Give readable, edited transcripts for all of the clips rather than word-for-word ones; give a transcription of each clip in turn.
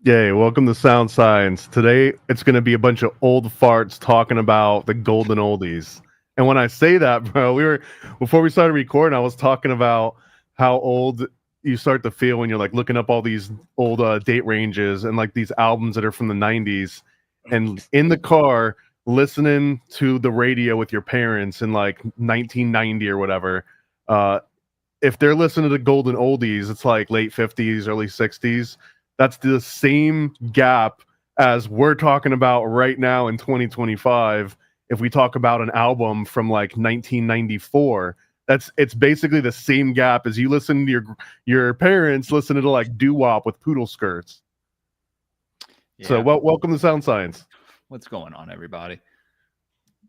Yay, welcome to Sound Science. Today it's going to be a bunch of old farts talking about the golden oldies. And when I say that, bro, before we started recording, I was talking about how old you start to feel when you're like looking up all these old date ranges and like these albums that are from the 90s and in the car listening to the radio with your parents in like 1990 or whatever. Uh, if they're listening to the golden oldies, it's like late 50s, early 60s. That's the same gap as we're talking about right now in 2025. If we talk about an album from like 1994, it's basically the same gap as you listen to your parents listening to like doo wop with poodle skirts. Yeah. So, welcome to Sound Science. What's going on, everybody?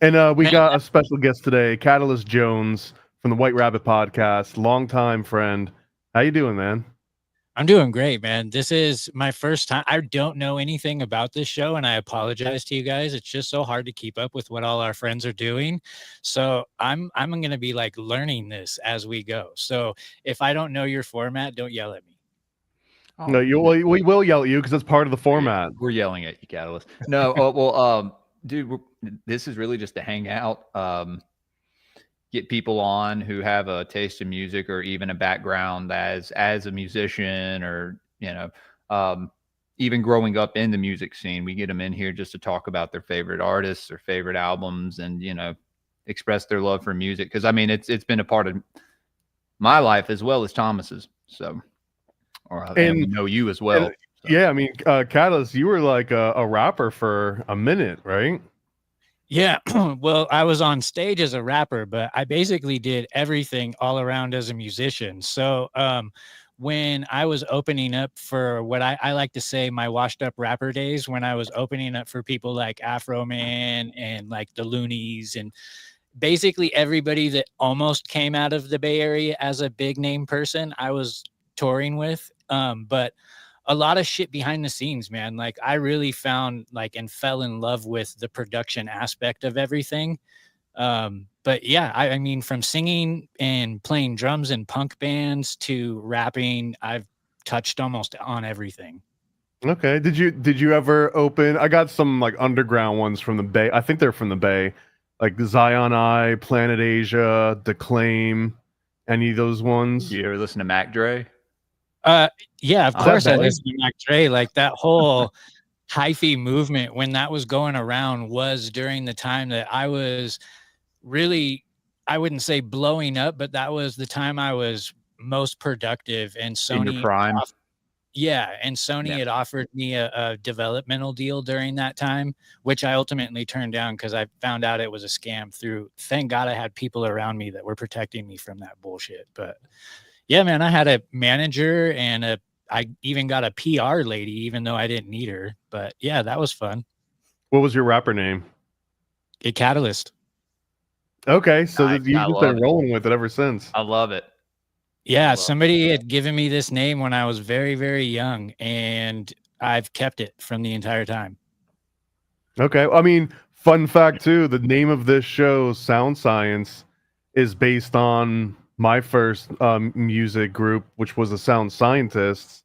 And we got a special guest today, Katillist Jones from the White Rabbit podcast, longtime friend. How you doing, man? I'm doing great, man. This is my first time. I don't know anything about this show, and I apologize to you guys. It's just so hard to keep up with what all our friends are doing. So I'm going to be like learning this as we go. So if I don't know your format, don't yell at me. Oh, no, we will yell at you because it's part of the format. We're yelling at you, Katillist. No, dude, this is really just to hang out. Get people on who have a taste in music or even a background as a musician or, even growing up in the music scene. We get them in here just to talk about their favorite artists or favorite albums and, express their love for music. Cause I mean, it's been a part of my life as well as Thomas's. So, and we know you as well. So. Yeah. I mean, Catalyst, you were like a rapper for a minute, right? Yeah, well, I was on stage as a rapper, but I basically did everything all around as a musician. So when I was opening up for what I like to say my washed up rapper days, when I was opening up for people like Afro Man and like the Loonies and basically everybody that almost came out of the Bay Area as a big name person, I was touring with. But a lot of shit behind the scenes, man. Like I really found like and fell in love with the production aspect of everything. But yeah, I mean, from singing and playing drums in punk bands to rapping, I've touched almost on everything. Okay. Did you ever open? I got some like underground ones from the Bay. I think they're from the Bay, like Zion Eye, Planet Asia, Declaim. Any of those ones? You ever listen to Mac Dre? Yeah, of course I listen to Mac Dre. Like that whole hyphy movement when that was going around was during the time that I was really, I wouldn't say blowing up, but that was the time I was most productive. And Sony, in your prime. And Sony had offered me a developmental deal during that time, which I ultimately turned down because I found out it was a scam. Thank God I had people around me that were protecting me from that bullshit. But yeah, man, I had a manager and I even got a PR lady, even though I didn't need her. But yeah, that was fun. What was your rapper name? A Katillist. Okay, so you've just been rolling with it ever since. I love it. Yeah, somebody had given me this name when I was very, very young, and I've kept it from the entire time. Okay, I mean, fun fact too, the name of this show, Sound Science, is based on my first music group, which was the Sound Scientists.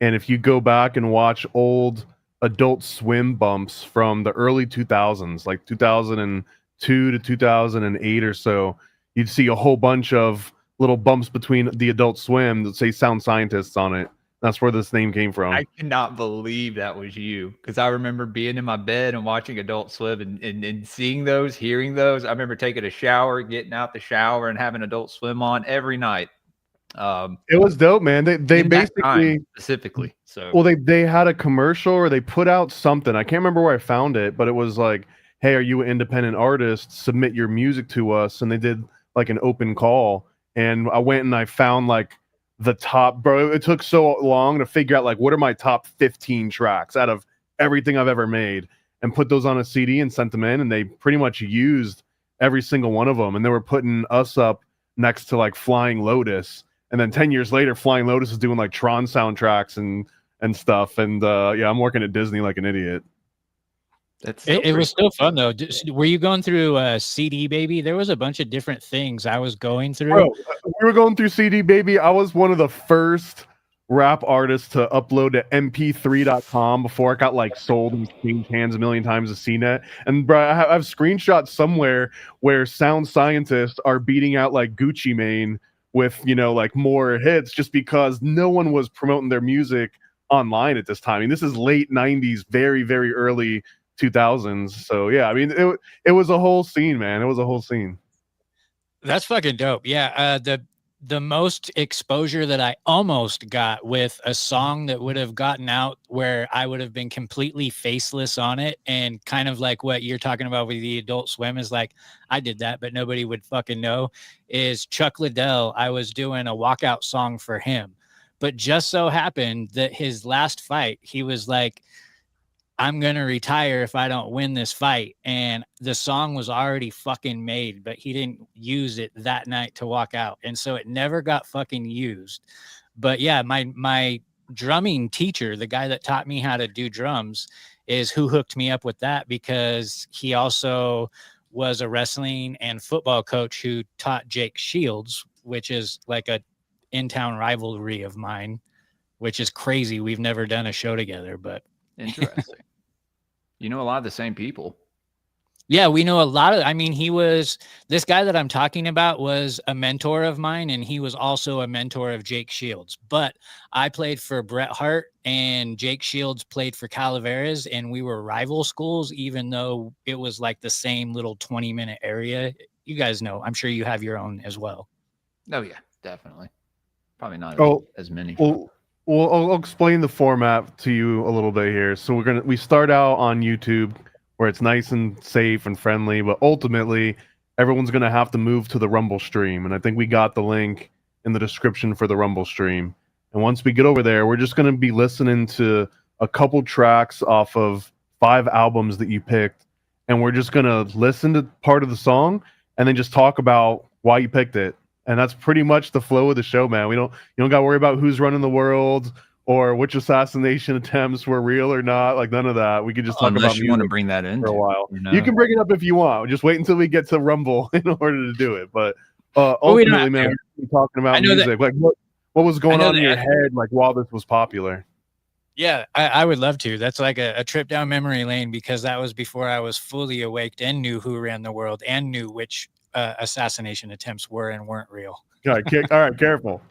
And if you go back and watch old Adult Swim bumps from the early 2000s, like 2002 to 2008 or so, you'd see a whole bunch of little bumps between the Adult Swim that say Sound Scientists on it. That's where this name came from. I cannot believe that was you, because I remember being in my bed and watching Adult Swim and seeing those, hearing those. I remember taking a shower, getting out the shower, and having Adult Swim on every night. It was dope, man. They basically specifically. So well, they had a commercial or they put out something. I can't remember where I found it, but it was like, "Hey, are you an independent artist? Submit your music to us." And they did like an open call, and I went and I found like the top, bro. It took so long to figure out like what are my top 15 tracks out of everything I've ever made, and put those on a CD and sent them in, and they pretty much used every single one of them, and they were putting us up next to like Flying Lotus. And then 10 years later, Flying Lotus is doing like Tron soundtracks and stuff. And yeah, I'm working at Disney like an idiot. It was still fun though. Were you going through CD Baby? There was a bunch of different things I was going through. Bro, we were going through CD Baby. I was one of the first rap artists to upload to mp3.com before it got like sold and changed hands a million times to CNET. And bro, I have screenshots somewhere where sound scientists are beating out like Gucci Mane with, you know, like more hits just because no one was promoting their music online at this time. I mean, this is late 90s, very, very early 2000s. So yeah, I mean, it was a whole scene, man. It was a whole scene. That's fucking dope. Yeah. The most exposure that I almost got with a song that would have gotten out where I would have been completely faceless on it, and kind of like what you're talking about with the Adult Swim is like, I did that, but nobody would fucking know, is Chuck Liddell. I was doing a walkout song for him, but just so happened that his last fight, he was like, I'm going to retire if I don't win this fight. And the song was already fucking made, but he didn't use it that night to walk out. And so it never got fucking used. But yeah, my drumming teacher, the guy that taught me how to do drums, is who hooked me up with that, because he also was a wrestling and football coach who taught Jake Shields, which is like a in-town rivalry of mine, which is crazy. We've never done a show together, but interesting. You know a lot of the same people. Yeah, we know a lot of, I mean, this guy that I'm talking about was a mentor of mine, and he was also a mentor of Jake Shields. But I played for Bret Hart, and Jake Shields played for Calaveras, and we were rival schools, even though it was like the same little 20-minute area. You guys know, I'm sure you have your own as well. Oh yeah, definitely. Probably not as many. Well, I'll explain the format to you a little bit here. So we start out on YouTube where it's nice and safe and friendly, but ultimately everyone's gonna have to move to the Rumble stream. And I think we got the link in the description for the Rumble stream. And once we get over there, we're just gonna be listening to a couple tracks off of 5 albums that you picked, and we're just gonna listen to part of the song and then just talk about why you picked it. And that's pretty much the flow of the show, man. You don't got to worry about who's running the world or which assassination attempts were real or not. Like none of that. We could just talk about you want to bring that in for a while. You can bring it up if you want. Just wait until we get to Rumble in order to do it. But ultimately, man, we're talking about music. Like what was going on in your head like while this was popular? Yeah, I would love to. That's like a trip down memory lane, because that was before I was fully awake and knew who ran the world and knew which assassination attempts were and weren't real. All right, careful.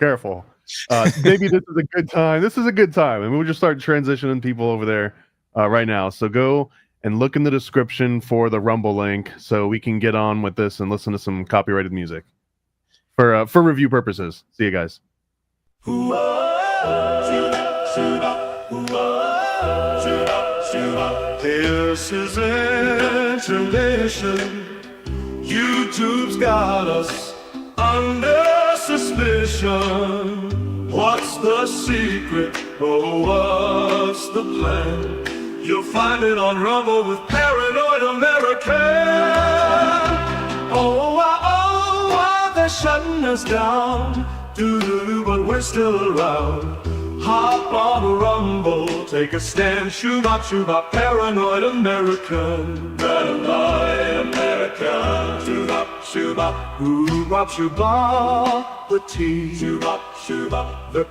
Maybe this is a good time. And we'll just start transitioning people over there right now. So go and look in the description for the Rumble link so we can get on with this and listen to some copyrighted music for review purposes. See you guys. This is intermission. YouTube's got us under suspicion. What's the secret? Oh, what's the plan? You'll find it on Rumble with Paranoid American. Oh, they're shutting us down. But we're still around. Hop on Rumble, take a stand. Shoot-bop, Paranoid American. Paranoid American. Shoot-bop, who-bop, the T. Shoot-bop, the